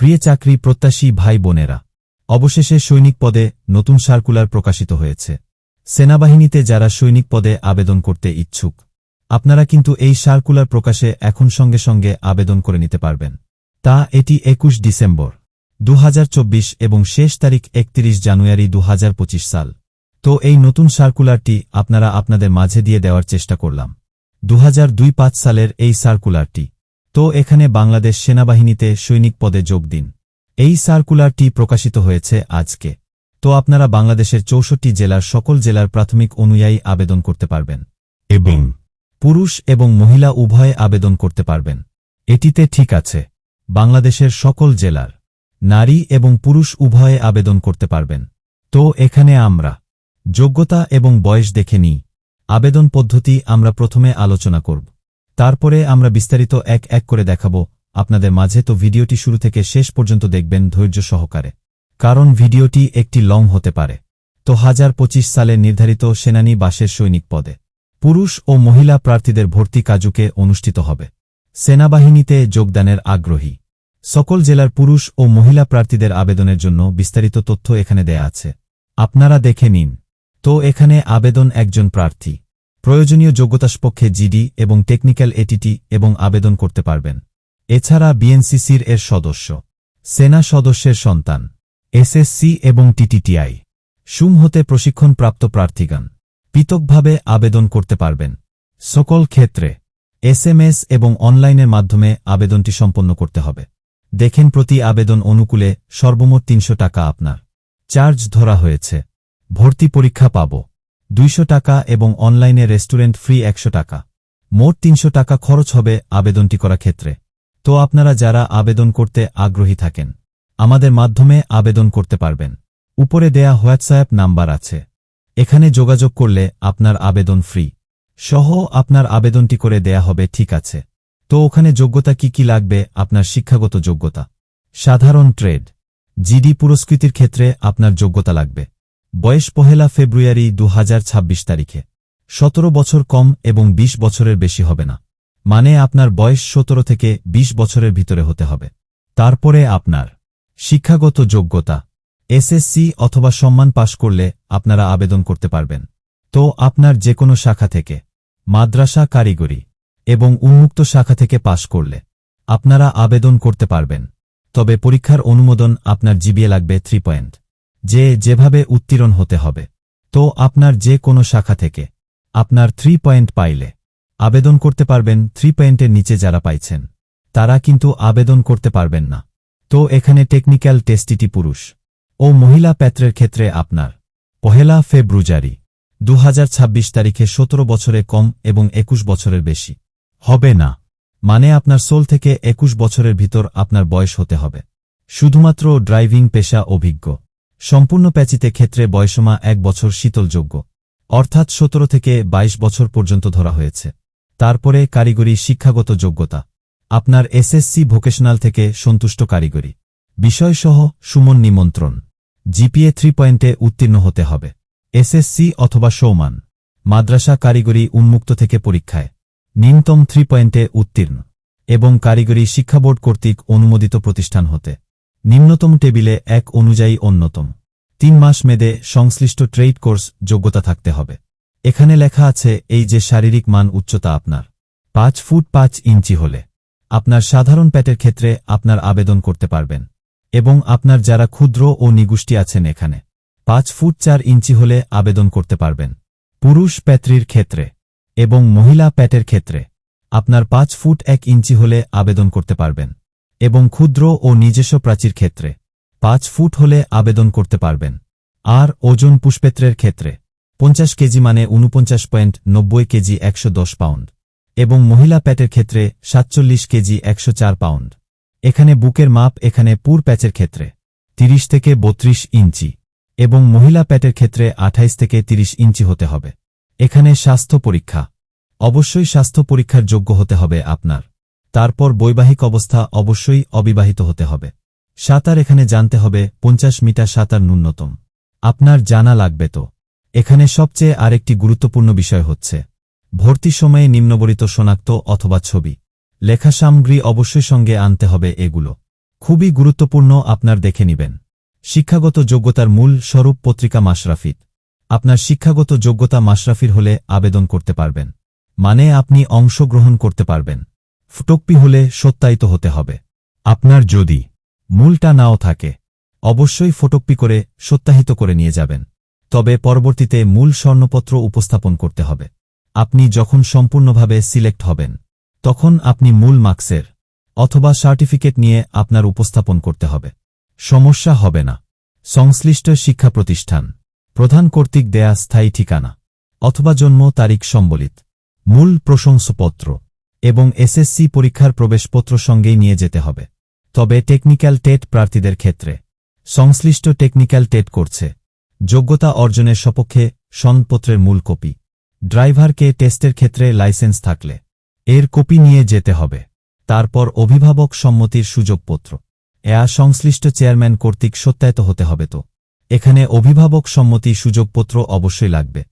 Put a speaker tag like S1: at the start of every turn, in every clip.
S1: প্রিয় চাকরি প্রত্যাশী ভাই বোনেরা, অবশেষে সৈনিক পদে নতুন সার্কুলার প্রকাশিত হয়েছে। সেনাবাহিনীতে যারা সৈনিক পদে আবেদন করতে ইচ্ছুক, আপনারা কিন্তু এই সার্কুলার প্রকাশে এখন সঙ্গে সঙ্গে আবেদন করে নিতে পারবেন। এটি 21 ডিসেম্বর 2024 এবং শেষ তারিখ 31 জানুয়ারি 2025 সাল। এই নতুন সার্কুলারটি আপনারা আপনাদের মাঝে দিয়ে দেওয়ার চেষ্টা করলাম। 2025 সালের এই সার্কুলারটি। এখানে বাংলাদেশ সেনাবাহিনীতে সৈনিক পদে যোগ দিন। এই সার্কুলারটি প্রকাশিত হয়েছে আজকে। আপনারা বাংলাদেশের 64 জেলার সকল জেলার প্রাথমিক অনুযায়ী আবেদন করতে পারবেন এবং পুরুষ এবং মহিলা উভয়ে আবেদন করতে পারবেন। এটিতে ঠিক আছে, বাংলাদেশের সকল জেলার নারী এবং পুরুষ উভয়ে আবেদন করতে পারবেন। এখানে আমরা যোগ্যতা এবং বয়স দেখে নিই। আবেদন পদ্ধতি আমরা প্রথমে আলোচনা করব, তারপরে আমরা বিস্তারিত এক এক করে দেখাব আপনাদের মাঝে। ভিডিওটি শুরু থেকে শেষ পর্যন্ত দেখবেন ধৈর্য সহকারে, কারণ ভিডিওটি একটি লং হতে পারে। 2025 সালে নির্ধারিত সেনানী বাসের সৈনিক পদে পুরুষ ও মহিলা প্রার্থীদের ভর্তি কাজুকে অনুষ্ঠিত হবে। সেনাবাহিনীতে যোগদানের আগ্রহী সকল জেলার পুরুষ ও মহিলা প্রার্থীদের আবেদনের জন্য বিস্তারিত তথ্য এখানে দেয়া আছে, আপনারা দেখে নিন। এখানে আবেদন একজন প্রার্থী প্রয়োজনীয় যোগ্যতাসপক্ষে জিডি এবং টেকনিক্যাল এটিটি এবং আবেদন করতে পারবেন। এছাড়া বিএনসিসির এর সদস্য, সেনা সদস্যের সন্তান, এসএসসি এবং টিটিটিআই সুম হতে প্রশিক্ষণপ্রাপ্ত প্রার্থীগণ পৃথকভাবে আবেদন করতে পারবেন। সকল ক্ষেত্রে এসএমএস এবং অনলাইনের মাধ্যমে আবেদনটি সম্পন্ন করতে হবে। দেখেন, প্রতি আবেদন অনুকূলে সর্বমোট 300 টাকা আপনার চার্জ ধরা হয়েছে। ভর্তি পরীক্ষা পাব 200 টাকা এবং অনলাইনে রেস্টুরেন্ট ফ্রি 100 টাকা। মোট 300 টাকা খরচ হবে আবেদনটি করার ক্ষেত্রে। আপনারা যারা আবেদন করতে আগ্রহী থাকেন, আমাদের মাধ্যমে আবেদন করতে পারবেন। উপরে দেয়া হোয়াটসঅ্যাপ নাম্বার আছে, এখানে যোগাযোগ করলে আপনার আবেদন ফ্রি সহ আপনার আবেদনটি করে দেয়া হবে। ঠিক আছে, ওখানে যোগ্যতা কি লাগবে? আপনার শিক্ষাগত যোগ্যতা, সাধারণ ট্রেড, জিডি পুরস্কৃতির ক্ষেত্রে আপনার যোগ্যতা লাগবে। বয়স 1 ফেব্রুয়ারি 2026 তারিখে 17 বছর কম এবং 20 বছরের বেশি হবে না, মানে আপনার বয়স 17 থেকে 20 বছরের ভিতরে হতে হবে। তারপরে আপনার শিক্ষাগত যোগ্যতা, এসএসসি অথবা সম্মান পাশ করলে আপনারা আবেদন করতে পারবেন। আপনার যে কোনো শাখা থেকে, মাদ্রাসা, কারিগরি এবং উন্মুক্ত শাখা থেকে পাশ করলে আপনারা আবেদন করতে পারবেন। তবে পরীক্ষার অনুমোদন আপনার জিপিএ লাগবে 3 পয়েন্ট, যেভাবে উত্তীর্ণ হতে হবে। আপনার যে কোনো শাখা থেকে আপনার 3 পয়েন্ট পাইলে আবেদন করতে পারবেন। 3 পয়েন্টের নিচে যারা পাইছেন তারা কিন্তু আবেদন করতে পারবেন না। এখানে টেকনিক্যাল টেস্টটি পুরুষ ও মহিলা প্যাত্রের ক্ষেত্রে আপনার 1 ফেব্রুয়ারি 2026 তারিখে 17 বছরে কম এবং 21 বছরের বেশি হবে না, মানে আপনার 16 থেকে 21 বছরের ভিতর আপনার বয়স হতে হবে। শুধুমাত্র ড্রাইভিং পেশা অভিজ্ঞ সম্পূর্ণ প্যাচিতে ক্ষেত্রে বয়সীমা 1 বছর শীতলযোগ্য, অর্থাৎ 17 থেকে 22 বছর পর্যন্ত ধরা হয়েছে। তারপরে কারিগরি শিক্ষাগত যোগ্যতা, আপনার এসএসসি ভোকেশনাল থেকে সন্তুষ্ট কারিগরি বিষয়সহ সুমন নিমন্ত্রণ, জিপিএ 3 পয়েন্টে উত্তীর্ণ হতে হবে। এসএসসি অথবা সমান, মাদ্রাসা কারিগরি উন্মুক্ত থেকে পরীক্ষায় নিম্নতম 3 পয়েন্টে উত্তীর্ণ এবং কারিগরি শিক্ষা বোর্ড কর্তৃক অনুমোদিত প্রতিষ্ঠান হতে নিম্নতম টেবিলে 1 অনুযায়ী অন্যতম 3 মাস মেয়াদে সংশ্লিষ্ট ট্রেড কোর্স যোগ্যতা থাকতে হবে। এখানে লেখা আছে এই যে শারীরিক মান উচ্চতা আপনার 5 ফুট 5 ইঞ্চি হলে আপনার সাধারণ প্যাটের ক্ষেত্রে আপনার আবেদন করতে পারবেন এবং আপনার যারা ক্ষুদ্র ও নিগুষ্টি আছেন এখানে 5 ফুট 4 ইঞ্চি হলে আবেদন করতে পারবেন। পুরুষ প্যাত্রীর ক্ষেত্রে এবং মহিলা প্যাটের ক্ষেত্রে আপনার 5 ফুট 1 ইঞ্চি হলে আবেদন করতে পারবেন এবং ক্ষুদ্র ও নিজস্ব প্রাচীর ক্ষেত্রে 5 ফুট হলে আবেদন করতে পারবেন। আর ওজন পুষ্পেত্রের ক্ষেত্রে 50 কেজি মানে 49.90 কেজি 110 পাউন্ড এবং মহিলা প্যাটের ক্ষেত্রে 47 কেজি 104 পাউন্ড। এখানে বুকের মাপ এখানে পুর প্যাচের ক্ষেত্রে 30 থেকে 32 ইঞ্চি এবং মহিলা প্যাটের ক্ষেত্রে 28 থেকে 30 ইঞ্চি হতে হবে। এখানে স্বাস্থ্য পরীক্ষা, অবশ্যই স্বাস্থ্য পরীক্ষার যোগ্য হতে হবে আপনার। তারপর বৈবাহিক অবস্থা, অবশ্যই অবিবাহিত হতে হবে। সাঁতার এখানে জানতে হবে 50 মিটার সাঁতার ন্যূনতম আপনার জানা লাগবে। এখানে সবচেয়ে আরেকটি গুরুত্বপূর্ণ বিষয় হচ্ছে ভর্তির সময়ে নিম্নবর্ণিত শনাক্ত অথবা ছবি লেখা সামগ্রী অবশ্যই সঙ্গে আনতে হবে। এগুলো খুবই গুরুত্বপূর্ণ, আপনার দেখে নিবেন। শিক্ষাগত যোগ্যতার মূল স্বরূপ পত্রিকা মাশরাফির। আপনার শিক্ষাগত যোগ্যতা মাশরাফির হলে আবেদন করতে পারবেন, মানে আপনি অংশগ্রহণ করতে পারবেন। ফটোকপি হলে সত্যায়িত হতে হবে। আপনার যদি মূলটা নাও থাকে, অবশ্যই ফটোকপি করে সত্যায়িত করে নিয়ে যাবেন। তবে পরবর্তীতে মূল স্বর্ণপত্র উপস্থাপন করতে হবে। আপনি যখন সম্পূর্ণভাবে সিলেক্ট হবেন, তখন আপনি মূল মার্কসের অথবা সার্টিফিকেট নিয়ে আপনার উপস্থাপন করতে হবে। সমস্যা হবে না। সংশ্লিষ্ট শিক্ষা প্রতিষ্ঠান প্রধান কর্তৃক দেয়া স্থায়ী ঠিকানা অথবা জন্ম তারিখ সম্বলিত মূল প্রশংসাপত্র এবং এসএসসি পরীক্ষার প্রবেশপত্র সঙ্গেই নিয়ে যেতে হবে। তবে টেকনিক্যাল টেট প্রার্থীদের ক্ষেত্রে সংশ্লিষ্ট টেকনিক্যাল টেট করছে যোগ্যতা অর্জনের সপক্ষে সনদপত্রের মূল কপি, ড্রাইভারকে টেস্টের ক্ষেত্রে লাইসেন্স থাকলে এর কপি নিয়ে যেতে হবে। তারপর অভিভাবক সম্মতির সুযোগপত্র, সংশ্লিষ্ট চেয়ারম্যান কর্তৃক সত্যায়িত হতে হবে। তো এখানে অভিভাবক সম্মতি সুযোগপত্র অবশ্যই লাগবে।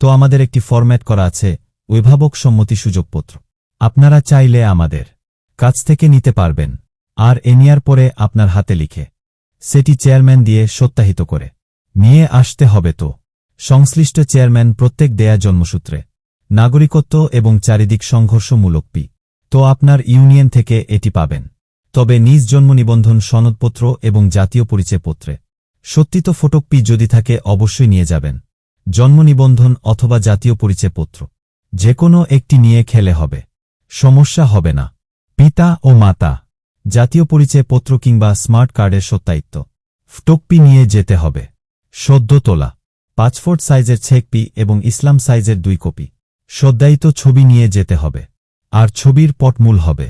S1: তো আমাদের একটি ফরম্যাট করা আছে অভিভাবক সম্মতি সুযোগপত্র। আপনারা চাইলে আমাদের কাছ থেকে নিতে পারবেন, আর নেয়ার পরে আপনার হাতে লিখে সেটি চেয়ারম্যান দিয়ে সত্যায়িত করে নিয়ে আসতে হবে। তো সংশ্লিষ্ট চেয়ারম্যান প্রত্যেক দেয়া জন্মসূত্রে নাগরিকত্ব এবং চারিদিক সংঘর্ষমূলক তো আপনার ইউনিয়ন থেকে এটি পাবেন। তবে নিজ জন্ম নিবন্ধন সনদপত্র এবং জাতীয় পরিচয়পত্রে সত্যিত ফটোকপি যদি থাকে অবশ্যই নিয়ে যাবেন। জন্ম নিবন্ধন অথবা জাতীয় পরিচয়পত্র যে কোনো একটি নিয়ে খেলে হবে, সমস্যা হবে না। পিতা ও মাতা জাতীয় পরিচয়পত্র কিংবা স্মার্ট কার্ডের সত্যায়িত ফটোকপি নিয়ে যেতে হবে। সদ্য তোলা পাসপোর্ট সাইজের ছেকপি এবং ইসলাম সাইজের 2 কপি সত্যায়িত ছবি নিয়ে যেতে হবে। আর ছবির পটমূল হবে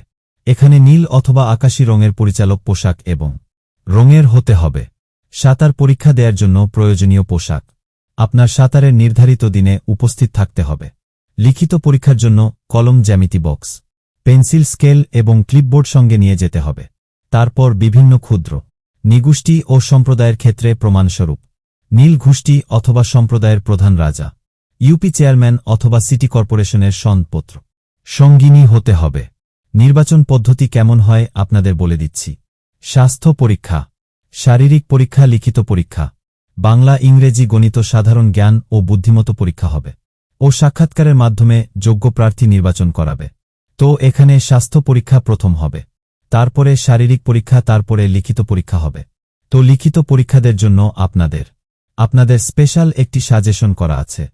S1: এখানে নীল অথবা আকাশী রঙের পরিচালক পোশাক এবং রঙের হতে হবে। সাঁতার পরীক্ষা দেওয়ার জন্য প্রয়োজনীয় পোশাক আপনার সাঁতারের নির্ধারিত দিনে উপস্থিত থাকতে হবে। লিখিত পরীক্ষার জন্য কলম, জ্যামিতি বক্স, পেন্সিল, স্কেল এবং ক্লিপবোর্ড সঙ্গে নিয়ে যেতে হবে। তারপর বিভিন্ন ক্ষুদ্র নিগোষ্ঠী ও সম্প্রদায়ের ক্ষেত্রে প্রমাণস্বরূপ নীল গোষ্ঠী অথবা সম্প্রদায়ের প্রধান, রাজা, ইউপি চেয়ারম্যান অথবা সিটি কর্পোরেশনের সনদপত্র সঙ্গিনী হতে হবে। নির্বাচন পদ্ধতি কেমন হয় আপনাদের বলে দিচ্ছি। স্বাস্থ্য পরীক্ষা, শারীরিক পরীক্ষা, লিখিত পরীক্ষা, বাংলা, ইংরেজি, গণিত, সাধারণ জ্ঞান ও বুদ্ধিমত্তা পরীক্ষা হবে ও সাক্ষাৎকারের মাধ্যমে যোগ্য প্রার্থী নির্বাচন করাবে। তো এখানে স্বাস্থ্য পরীক্ষা প্রথম হবে, তারপরে শারীরিক পরীক্ষা, তারপরে লিখিত পরীক্ষা হবে। তো লিখিত পরীক্ষাদের জন্য আপনাদের স্পেশাল একটি সাজেশন করা আছে,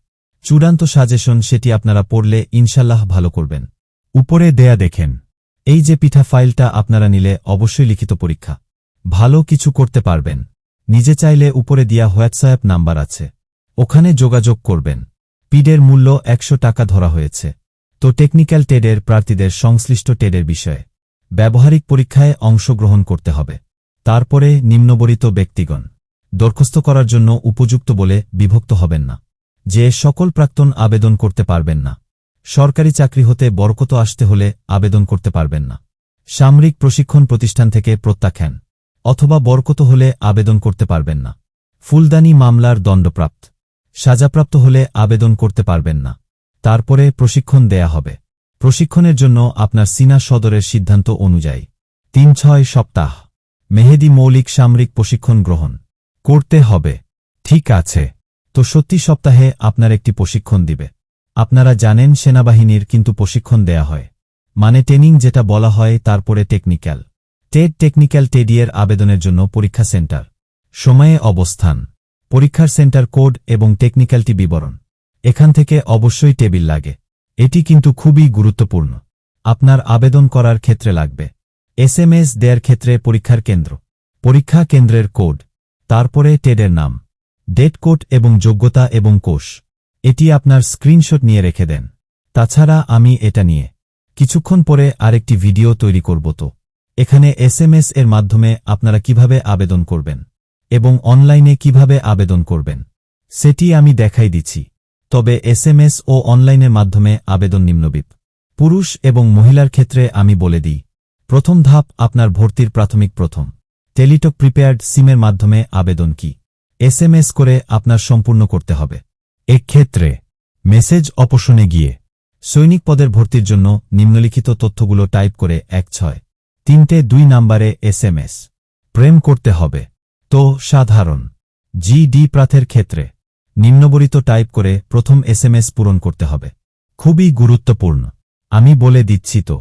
S1: চূড়ান্ত সাজেশন। সেটি আপনারা পড়লে ইনশাল্লাহ ভালো করবেন। উপরে দেয়া দেখেন, এই যে পিঠা ফাইলটা আপনারা নিলে অবশ্যই লিখিত পরীক্ষা ভালো কিছু করতে পারবেন। নিজে চাইলে উপরে দেয়া হোয়াটসঅ্যাপ নাম্বার আছে, ওখানে যোগাযোগ করবেন। পিডের মূল্য 100 টাকা ধরা হয়েছে। তো টেকনিক্যাল টেডের প্রার্থীদের সংশ্লিষ্ট টেডের বিষয়ে ব্যবহারিক পরীক্ষায় অংশগ্রহণ করতে হবে। তারপরে নিম্নবর্ণিত ব্যক্তিগণ দরখাস্ত করার জন্য উপযুক্ত বলে বিভক্ত হবেন না। যে সকল প্রাক্তন আবেদন করতে পারবেন না। সরকারি চাকরি হতে বরকত আসতে হলে আবেদন করতে পারবেন না। সামরিক প্রশিক্ষণ প্রতিষ্ঠান থেকে প্রত্যাখ্যান অথবা বরকত হলে আবেদন করতে পারবেন না। ফুলদানি মামলার দণ্ডপ্রাপ্ত, সাজাপ্রাপ্ত হলে আবেদন করতে পারবেন না। তারপরে প্রশিক্ষণ দেয়া হবে। প্রশিক্ষণের জন্য আপনার সিনা সদরের সিদ্ধান্ত অনুযায়ী 3-6 সপ্তাহ মেহেদি মৌলিক সামরিক প্রশিক্ষণ গ্রহণ করতে হবে। ঠিক আছে, তো 70 সপ্তাহে আপনার একটি প্রশিক্ষণ দিবে। আপনারা জানেন সেনাবাহিনীর কিন্তু প্রশিক্ষণ দেয়া হয়, মানে ট্রেনিং যেটা বলা হয়। তারপরে টেকনিক্যাল টেডিয়ের আবেদনের জন্য পরীক্ষা সেন্টার, সময়ে, অবস্থান, পরীক্ষার সেন্টার কোড এবং টেকনিক্যালটি বিবরণ এখান থেকে অবশ্যই টেবিল লাগে। এটি কিন্তু খুবই গুরুত্বপূর্ণ। আপনার আবেদন করার ক্ষেত্রে লাগবে SMS দেয়ার ক্ষেত্রে পরীক্ষার কেন্দ্র, পরীক্ষা কেন্দ্রের কোড, তারপরে টেডের নাম, ডেট কোড এবং যোগ্যতা এবং কোষ। এটি আপনার স্ক্রিনশট নিয়ে রেখে দেন। তাছাড়া আমি এটা নিয়ে কিছুক্ষণ পরে আরেকটি ভিডিও তৈরি করব। তো এখানে SMS এর মাধ্যমে আপনারা কিভাবে আবেদন করবেন এবং অনলাইনে কিভাবে আবেদন করবেন সেটি আমি দেখাই দিচ্ছি। তবে SMS ও অনলাইনের মাধ্যমে আবেদন নিম্নবিপ পুরুষ এবং মহিলার ক্ষেত্রে আমি বলে দিই। প্রথম ধাপ আপনার ভর্তির প্রাথমিক প্রথম টেলিটক প্রিপেয়ার্ড সিমের মাধ্যমে আবেদন কি SMS করে আপনার সম্পূর্ণ করতে হবে। এক্ষেত্রে মেসেজ অপশনে গিয়ে সৈনিক পদের ভর্তির জন্য নিম্নলিখিত তথ্যগুলো টাইপ করে 163-2 নম্বরে SMS প্রেম করতে হবে। তো সাধারণ জিডি প্রার্থীর ক্ষেত্রে নিম্নবর্ণিত টাইপ করে প্রথম এসএমএস পূরণ করতে হবে। খুবই গুরুত্বপূর্ণ, আমি বলে দিচ্ছি তো।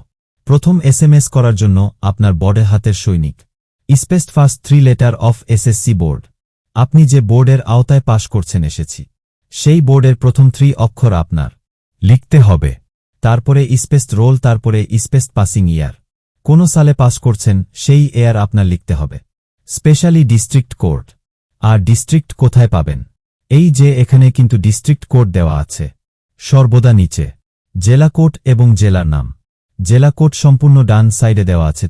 S1: প্রথম এসএমএস করার জন্য আপনার বড়ের হাতের সৈনিক space first 3 letter of SSC board. আপনি যে বোর্ডের আওতায় পাশ করছেন এসেছি, সেই বোর্ডের প্রথম 3 অক্ষর আপনার লিখতে হবে। তারপরে স্পেস রোল, তারপরে স্পেস পাসিং ইয়ার। কোন সালে পাস করছেন সেই এয়ার আপনার লিখতে হবে। Specially district code. আর ডিস্ট্রিক্ট কোথায় পাবেন? এই যে এখানে কিন্তু ডিস্ট্রিক্ট কোড দেওয়া আছে সর্বদা নিচে। জেলা কোড এবং জেলার নাম। জেলা কোড সম্পূর্ণ ডান সাইডে দেওয়া আছে।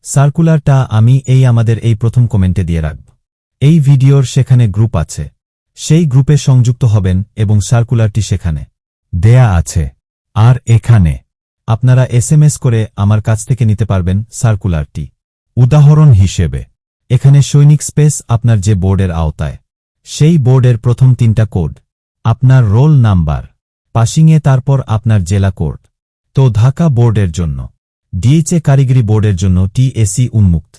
S1: সার্কুলারটা আমি আমাদের এই প্রথম কমেন্টে দিয়ে রাখব। এই ভিডিওর সেখানে গ্রুপ আছে, সেই গ্রুপে সংযুক্ত হবেন এবং সার্কুলারটি সেখানে দেয়া আছে। আর এখানে আপনারা এসএমএস করে আমার কাছ থেকে নিতে পারবেন সার্কুলারটি। উদাহরণ হিসেবে এখানে সৈনিক স্পেস আপনার যে বোর্ডের আওতায়, সেই বোর্ডের প্রথম 3টা কোড, আপনার রোল নাম্বার, পাসিংয়ে, তারপর আপনার জেলা কোড। তো ঢাকা বোর্ডের জন্য ডিএইচএ, কারিগরি বোর্ডের জন্য টিএসি উন্মুক্ত,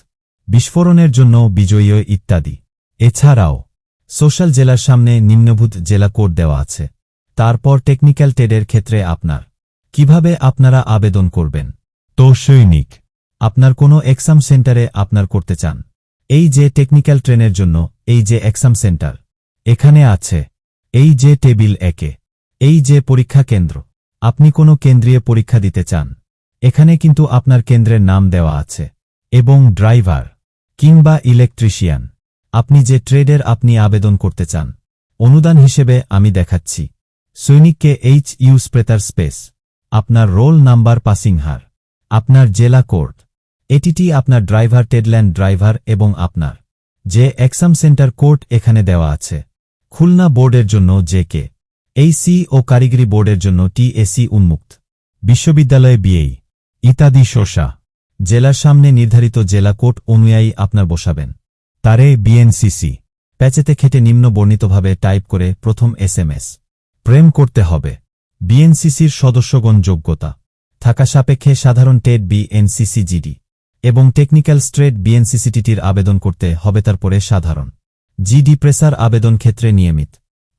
S1: বিস্ফোরণের জন্য বিজয়ী ইত্যাদি। এছাড়াও সোশ্যাল জেলার সামনে নিম্নভূত জেলা কোড দেওয়া আছে। তারপর টেকনিক্যাল ট্রেডের ক্ষেত্রে কিভাবে আপনারা আবেদন করবেন। তো সৈনিক আপনার কোনো এক্সাম সেন্টারে আপনার করতে চান, এই যে টেকনিক্যাল ট্রেনের জন্য এই যে এক্সাম সেন্টার এখানে আছে, এই যে টেবিল একে, এই যে পরীক্ষা কেন্দ্র, আপনি কোনো কেন্দ্রীয় পরীক্ষা দিতে চান, এখানে কিন্তু আপনার কেন্দ্রের নাম দেওয়া আছে। এবং ড্রাইভার কিংবা ইলেকট্রিশিয়ান, আপনি যে ট্রেডের আপনি আবেদন করতে চান, অনুদান হিসেবে আমি দেখাচ্ছি। সৈনিককে স্প্রেতার স্পেস, আপনার রোল নাম্বার, পাসিং হার, আপনার জেলা কোড, এটিটি আপনার ড্রাইভার, টেডল্যান্ড ড্রাইভার এবং আপনার যে এক্সাম সেন্টার কোড এখানে দেওয়া আছে। খুলনা বোর্ডের জন্য জেকে, এইসি ও কারিগরি বোর্ডের জন্য টিএসি উন্মুক্ত, বিশ্ববিদ্যালয়ে বিএই ইত্যাদি। শোষা জেলার সামনে নির্ধারিত জেলা কোড অনুযায়ী আপনার বসাবেন। তারে বিএনসিসি প্যাচেতে খেটে নিম্ন বর্ণিতভাবে টাইপ করে প্রথম এসএমএস প্রেম করতে হবে। বিএনসিসির সদস্যগণ যোগ্যতা থাকা সাপেক্ষে সাধারণ টেট বিএনসিসি জিডি এবং টেকনিক্যাল স্ট্রেট বিএনসিসিটির আবেদন করতে হবে। তারপরে সাধারণ জিডি প্রেসার আবেদন ক্ষেত্রে নিয়মিত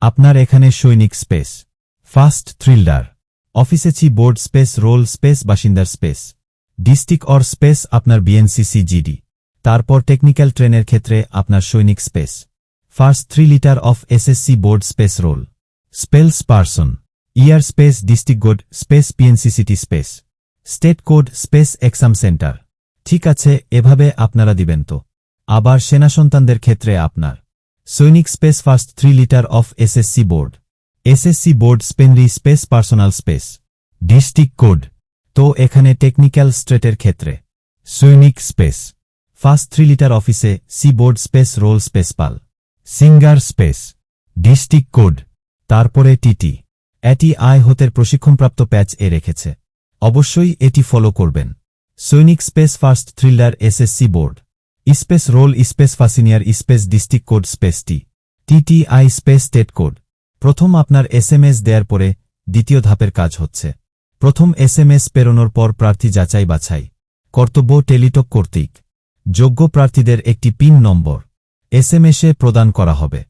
S1: আপনার এখানে সৈনিক স্পেস ফার্স্ট থ্রিল্ডার অফিসেছি বোর্ড স্পেস রোল স্পেস বাসিন্দার স্পেস ডিস্ট্রিক্ট অর স্পেস আপনার বিএনসিসি জিডি। তারপর টেকনিক্যাল ট্রেনের ক্ষেত্রে আপনার সৈনিক space first 3 letter of SSC board space roll স্পেলস পারসন year space district code space পিএনসিসিটি space state code space exam centre. ঠিক আছে, এভাবে আপনারা দিবেন। তো আবার সেনা সন্তানদের ক্ষেত্রে আপনার সৈনিক space first 3 letter of SSC board স্পেনরি space personal space district code. তো এখানে টেকনিক্যাল স্ট্রেটের ক্ষেত্রে সৈনিক স্পেস ফার্স্ট 3 লিটার অফিসে সি বোর্ড স্পেস রোল স্পেস পাল সিঙ্গার স্পেস ডিস্ট্রিক্ট কোড। তারপরে টিটি এটি হতের প্রশিক্ষণপ্রাপ্ত প্যাচ রেখেছে, অবশ্যই এটি ফলো করবেন। সৈনিক স্পেস ফার্স্ট থ্রিলার SSC board space roll space ফাসিনিয়ার space district code space TTI space state code. প্রথম আপনার এসএমএস দেওয়ার পরে দ্বিতীয় ধাপের কাজ হচ্ছে প্রথম এসএমএস পেরোনোর পর প্রার্থী যাচাই বাছাই কর্তব্য টেলিটক কর্তৃক যোগ্য প্রার্থীদের একটি পিন নম্বর এসএমএসে প্রদান করা হবে।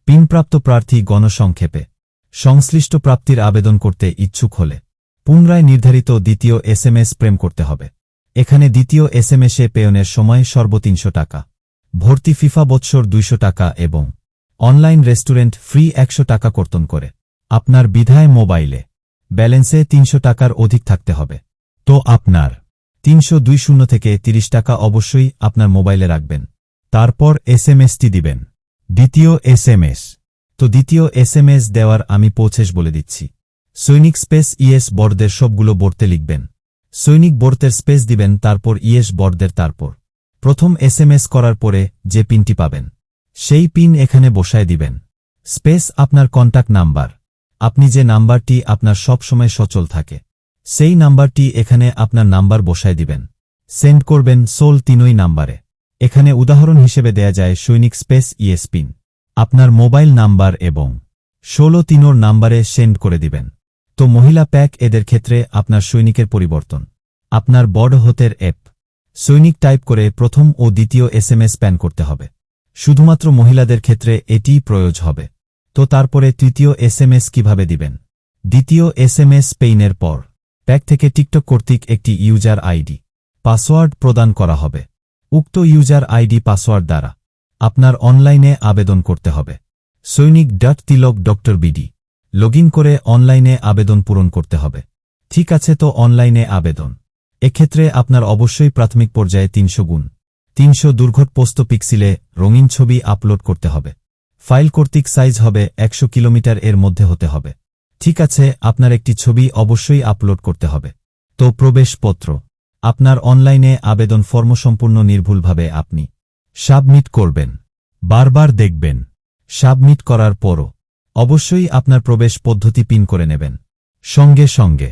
S1: পিনপ্রাপ্ত প্রার্থী গণসংক্ষেপে সংশ্লিষ্ট প্রাপ্তির আবেদন করতে ইচ্ছুক হলে পুনরায় নির্ধারিত দ্বিতীয় এসএমএস প্রেম করতে হবে। এখানে দ্বিতীয় এসএমএসে পেয়নের সময় সর্ব 300 টাকা, ভর্তি ফিফা বৎসর 200 টাকা এবং অনলাইন রেস্টুরেন্ট ফ্রি 100 টাকা কর্তন করে। আপনার বিধায় মোবাইলে ব্যালেন্সে 300 টাকার অধিক থাকতে হবে। তো আপনার 320 থেকে 30 টাকা অবশ্যই আপনার মোবাইলে রাখবেন। তারপর এসএমএসটি দিবেন। দ্বিতীয় এসএমএস। তো দ্বিতীয় এসএমএস দেওয়ার আমি প্রসেস বলে দিচ্ছি। সৈনিক স্পেস ইএস বর্ডের সবগুলো বর্তে লিখবেন। সৈনিক বর্তের স্পেস দিবেন, তারপর ইএস বর্ডের। তারপর প্রথম এসএমএস করার পরে যে পিনটি পাবেন সেই পিন এখানে বসায় দিবেন। স্পেস আপনার কন্টাক্ট নাম্বার, আপনি যে নাম্বারটি আপনার সব সময় সচল থাকে সেই নাম্বারটি এখানে আপনার নাম্বার বসায় দিবেন। সেন্ড করবেন 16 নাম্বারে। এখানে উদাহরণ হিসেবে দেয়া যায় সৈনিক স্পেস ইএস পিন আপনার মোবাইল নাম্বার এবং 16 নাম্বারে সেন্ড করে দিবেন। তো মহিলা প্যাক এদের ক্ষেত্রে আপনার সৈনিকের পরিবর্তন আপনার বড় হতের অ্যাপ সৈনিক টাইপ করে প্রথম ও দ্বিতীয় এসএমএস প্যান করতে হবে। শুধুমাত্র মহিলাদের ক্ষেত্রে এটিই প্রয়োজ হবে। তো তারপরে তৃতীয় এসএমএস কিভাবে দিবেন? দ্বিতীয় এসএমএস পেইনের পর প্যাক থেকে টিকটক কর্তৃক একটি ইউজার আইডি পাসওয়ার্ড প্রদান করা হবে। উক্ত ইউজার আইডি পাসওয়ার্ড দ্বারা আপনার অনলাইনে আবেদন করতে হবে। সৈনিক.tilak.bd লগইন করে অনলাইনে আবেদন পূরণ করতে হবে। ঠিক আছে, তো অনলাইনে আবেদন। এক্ষেত্রে আপনার অবশ্যই প্রাথমিক পর্যায়ে 300x300 দুর্ঘট পোস্ট পিক্সেলে রঙিন ছবি আপলোড করতে হবে। ফাইল কর্তৃক সাইজ হবে 100 কিলোমিটার এর মধ্যে হতে হবে। ঠিক আছে, আপনার একটি ছবি অবশ্যই আপলোড করতে হবে। তো প্রবেশপত্র আপনার অনলাইনে আবেদন ফর্ম সম্পূর্ণ নির্ভুলভাবে আপনি সাবমিট করবেন। বারবার দেখবেন। সাবমিট করার পরও অবশ্যই আপনার প্রবেশ পদ্ধতি পিন করে নেবেন। সঙ্গে সঙ্গে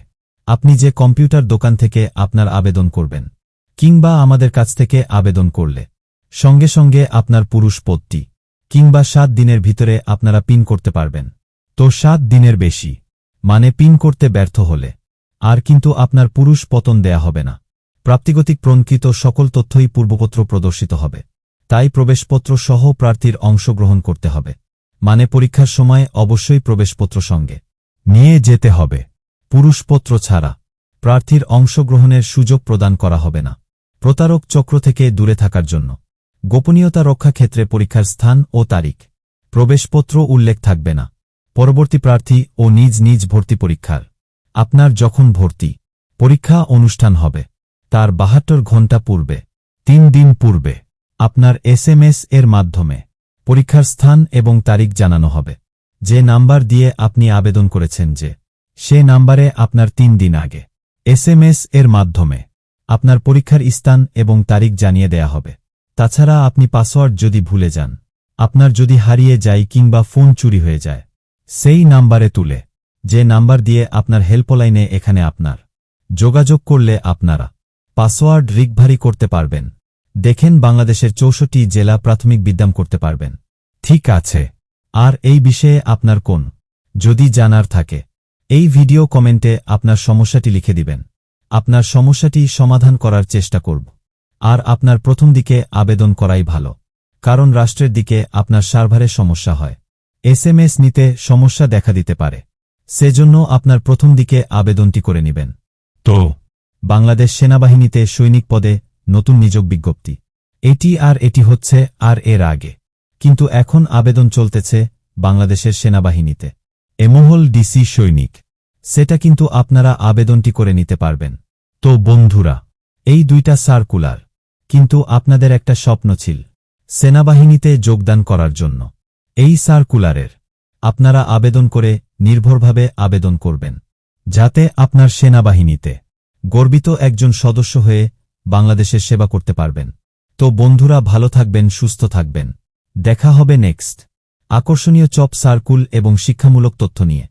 S1: আপনি যে কম্পিউটার দোকান থেকে আপনার আবেদন করবেন কিংবা আমাদের কাছ থেকে আবেদন করলে সঙ্গে সঙ্গে আপনার পুরুষ পদটি কিংবা 7 দিনের ভিতরে আপনারা পিন করতে পারবেন। তো 7 দিনের বেশি মানে পিন করতে ব্যর্থ হলে আর কিন্তু আপনার পুরুষ পতন দেয়া হবে না। প্রাপ্তিগতিক প্রণকৃত সকল তথ্যই পূর্বপত্র প্রদর্শিত হবে। তাই প্রবেশপত্র সহ প্রার্থীর অংশগ্রহণ করতে হবে। মানে পরীক্ষার সময় অবশ্যই প্রবেশপত্র সঙ্গে নিয়ে যেতে হবে। পুরুষপত্র ছাড়া প্রার্থীর অংশগ্রহণের সুযোগ প্রদান করা হবে না। প্রতারক চক্র থেকে দূরে থাকার জন্য গোপনীয়তা রক্ষা ক্ষেত্রে পরীক্ষার স্থান ও তারিখ প্রবেশপত্র উল্লেখ থাকবে না। পরবর্তী প্রার্থী ও নিজ নিজ ভর্তি পরীক্ষার আপনার যখন ভর্তি পরীক্ষা অনুষ্ঠান হবে তার 72 ঘণ্টা পূর্বে 3 দিন পূর্বে আপনার এসএমএস এর মাধ্যমে পরীক্ষার স্থান এবং তারিখ জানানো হবে। যে নাম্বার দিয়ে আপনি আবেদন করেছেন সে নাম্বারে আপনার 3 দিন আগে এসএমএস এর মাধ্যমে আপনার পরীক্ষার স্থান এবং তারিখ জানিয়ে দেয়া হবে। তাছাড়া আপনি পাসওয়ার্ড যদি ভুলে যান, আপনার যদি হারিয়ে যায় কিংবা ফোন চুরি হয়ে যায়, সেই নাম্বারে তুলে যে নাম্বার দিয়ে আপনার হেল্পলাইনে এখানে আপনার যোগাযোগ করলে আপনারা পাসওয়ার্ড রিকভারি করতে পারবেন। দেখেন বাংলাদেশের 64 জেলা প্রাথমিক বিদ্যাম করতে পারবেন। ঠিক আছে, আর এই বিষয়ে আপনার কোন যদি জানার থাকে এই ভিডিও কমেন্টে আপনার সমস্যাটি লিখে দিবেন। আপনার সমস্যাটি সমাধান করার চেষ্টা করব। আর আপনার প্রথম দিকে আবেদন করাই ভালো, কারণ রাষ্ট্রের দিকে আপনার সার্ভারে সমস্যা হয়, এসএমএস নিতে সমস্যা দেখা দিতে পারে। সেজন্য আপনার প্রথম দিকে আবেদনটি করে নেবেন। তো বাংলাদেশ সেনাবাহিনীতে সৈনিক পদে নতুন নিয়োগ বিজ্ঞপ্তি এটি হচ্ছে আর এর আগে কিন্তু এখন আবেদন চলতেছে বাংলাদেশের সেনাবাহিনীতে এমহল ডিসি সৈনিক, সেটা কিন্তু আপনারা আবেদনটি করে নিতে পারবেন। তো বন্ধুরা, এই 2টা সার্কুলার কিন্তু আপনাদের একটা স্বপ্ন ছিল সেনাবাহিনীতে যোগদান করার জন্য। এই সার্কুলারের আপনারা আবেদন করে নির্ভরভাবে আবেদন করবেন, যাতে আপনার সেনাবাহিনীতে গর্বিত একজন সদস্য হয়ে বাংলাদেশের সেবা করতে পারবেন। তো বন্ধুরা, ভালো থাকবেন, সুস্থ থাকবেন। দেখা হবে নেক্সট আকর্ষণীয় জব সার্কুল এবং শিক্ষামূলক তথ্য নিয়ে।